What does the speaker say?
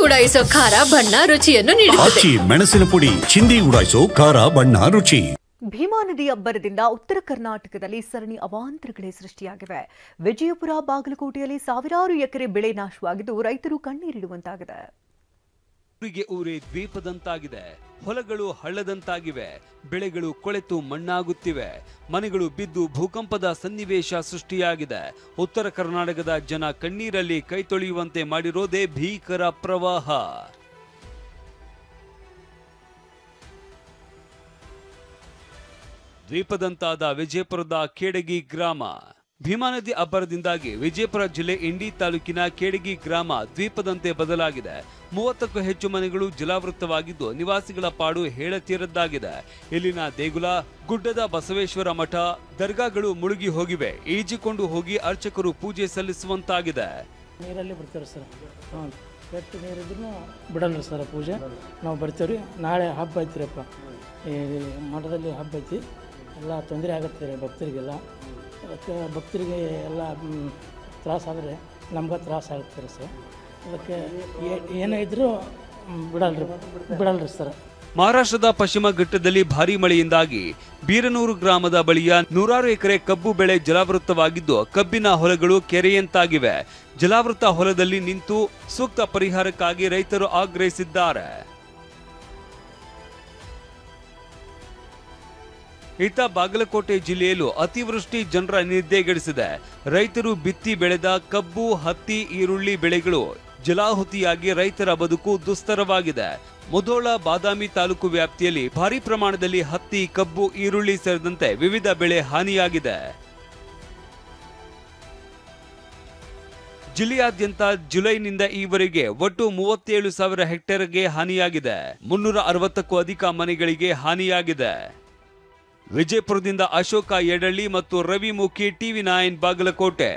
ಉಡಾಯಿಸೋ ಖಾರ ಬಣ್ಣ ರುಚಿಯನ್ನು ನೀಡುತ್ತದೆ. ಮೆಣಸಿನ ಪುಡಿ ಚಿಂದಿ ಉಡಾಯಿಸೋ ಖಾರ ಬಣ್ಣ ರುಚಿ. ಭೀಮಾ ನದಿ ಅಬ್ಬರದಿಂದ ಉತ್ತರ ಕರ್ನಾಟಕದಲ್ಲಿ ಸರಣಿ ಅವಾಂತರಗಳೇ ಸೃಷ್ಟಿಯಾಗಿವೆ. ವಿಜಯಪುರ, ಬಾಗಲಕೋಟೆಯಲ್ಲಿ ಸಾವಿರಾರು ಎಕರೆ ಬೆಳೆ ನಾಶವಾಗಿದ್ದು ರೈತರು ಕಣ್ಣೀರಿಡುವಂತಾಗಿದೆ. ಊರೇ ದ್ವೀಪದಂತಾಗಿದೆ. ಹೊಲಗಳು ಹಳ್ಳದಂತಾಗಿವೆ. ಬೆಳೆಗಳು ಕೊಳೆತು ಮಣ್ಣಾಗುತ್ತಿವೆ. ಮನೆಗಳು ಬಿದ್ದು ಭೂಕಂಪದ ಸನ್ನಿವೇಶ ಸೃಷ್ಟಿಯಾಗಿದೆ. ಉತ್ತರ ಕರ್ನಾಟಕದ ಜನ ಕಣ್ಣೀರಲ್ಲಿ ಕೈ ತೊಳೆಯುವಂತೆ ಮಾಡಿರೋದೇ ಭೀಕರ ಪ್ರವಾಹ. ದ್ವೀಪದಂತಾದ ವಿಜಯಪುರದ ಕೇಡಗಿ ಗ್ರಾಮ. ಭೀಮಾ ನದಿ ಅಬ್ಬರದಿಂದಾಗಿ ವಿಜಯಪುರ ಜಿಲ್ಲೆ ಇಂಡಿ ತಾಲೂಕಿನ ಕೇಡಗಿ ಗ್ರಾಮ ದ್ವೀಪದಂತೆ ಬದಲಾಗಿದೆ. 30ಕ್ಕೂ ಹೆಚ್ಚು ಮನೆಗಳು ಜಲಾವೃತವಾಗಿದ್ದು ನಿವಾಸಿಗಳ ಪಾಡು ಹೇಳತೀರದ್ದಾಗಿದೆ. ಇಲ್ಲಿನ ದೇಗುಲ, ಗುಡ್ಡದ ಬಸವೇಶ್ವರ ಮಠ, ದರ್ಗಾಗಳು ಮುಳುಗಿ ಹೋಗಿವೆ. ಈಜಿಕೊಂಡು ಹೋಗಿ ಅರ್ಚಕರು ಪೂಜೆ ಸಲ್ಲಿಸುವಂತಾಗಿದೆ. ನೀರಲ್ಲಿ ಬರ್ತಾರೆ ಸರ್, ಕೆಟ್ಟ ನೀರಿದ್ರೂ ಬಿಡಲ್ಲ ಸರ್ ಪೂಜೆ. ನಾವು ಬರ್ತೀವಿ. ನಾಳೆ ಹಬ್ಬ ಐತಿರಪ್ಪ, ಈ ಮಠದಲ್ಲಿ ಹಬ್ಬ ಐತಿ. ಎಲ್ಲ ತೊಂದರೆ ಆಗುತ್ತೆ ಭಕ್ತರಿಗೆಲ್ಲ. ಅದಕ್ಕೆ ಭಕ್ತರಿಗೆ ಎಲ್ಲ ತ್ರಾಸಾದರೆ ನಮ್ಗೆ ತ್ರಾಸ ಆಗುತ್ತೆ ಸರ್. ಅದಕ್ಕೆ ಏನೇ ಇದ್ರೂ ಬಿಡಲ್ರಿ ಸರ್. ಮಹಾರಾಷ್ಟ್ರದ ಪಶ್ಚಿಮ ಘಟ್ಟದಲ್ಲಿ ಭಾರೀ ಮಳೆಯಿಂದಾಗಿ ಬೀರನೂರು ಗ್ರಾಮದ ಬಳಿಯ 100 ಎಕರೆ ಕಬ್ಬು ಬೆಳೆ ಜಲಾವೃತವಾಗಿದ್ದು ಕಬ್ಬಿನ ಹೊಲಗಳು ಕೆರೆಯಂತಾಗಿವೆ. ಜಲಾವೃತ ಹೊಲದಲ್ಲಿ ನಿಂತು ಸೂಕ್ತ ಪರಿಹಾರಕ್ಕಾಗಿ ರೈತರು ಆಗ್ರಹಿಸಿದ್ದಾರೆ. ಇತ್ತ ಬಾಗಲಕೋಟೆ ಜಿಲ್ಲೆಯಲ್ಲೂ ಅತಿವೃಷ್ಟಿ ಜನರ ನಿದ್ದೆಗೆಡಿಸಿದೆ. ರೈತರು ಬಿತ್ತಿ ಬೆಳೆದ ಕಬ್ಬು, ಹತ್ತಿ, ಈರುಳ್ಳಿ ಬೆಳೆಗಳು ಜಲಾಹುತಿಯಾಗಿ ರೈತರ ಬದುಕು ದುಸ್ತರವಾಗಿದೆ. ಮುಧೋಳ, ಬಾದಾಮಿ ತಾಲೂಕು ವ್ಯಾಪ್ತಿಯಲ್ಲಿ ಭಾರೀ ಪ್ರಮಾಣದಲ್ಲಿ ಹತ್ತಿ, ಕಬ್ಬು, ಈರುಳ್ಳಿ ಸೇರಿದಂತೆ ವಿವಿಧ ಬೆಳೆ ಹಾನಿಯಾಗಿದೆ. ಜಿಲ್ಲೆಯಾದ್ಯಂತ ಜುಲೈನಿಂದ ಈವರೆಗೆ ಒಟ್ಟು 37,000 ಹೆಕ್ಟೇರ್ಗೆ ಹಾನಿಯಾಗಿದೆ. 360ಕ್ಕೂ ಅಧಿಕ ಮನೆಗಳಿಗೆ ಹಾನಿಯಾಗಿದೆ. ವಿಜಯಪುರದಿಂದ ಅಶೋಕ ಯಡಳ್ಳಿ ಮತ್ತು ರವಿ ಮುಖಿ, TV9 ಬಾಗಲಕೋಟೆ.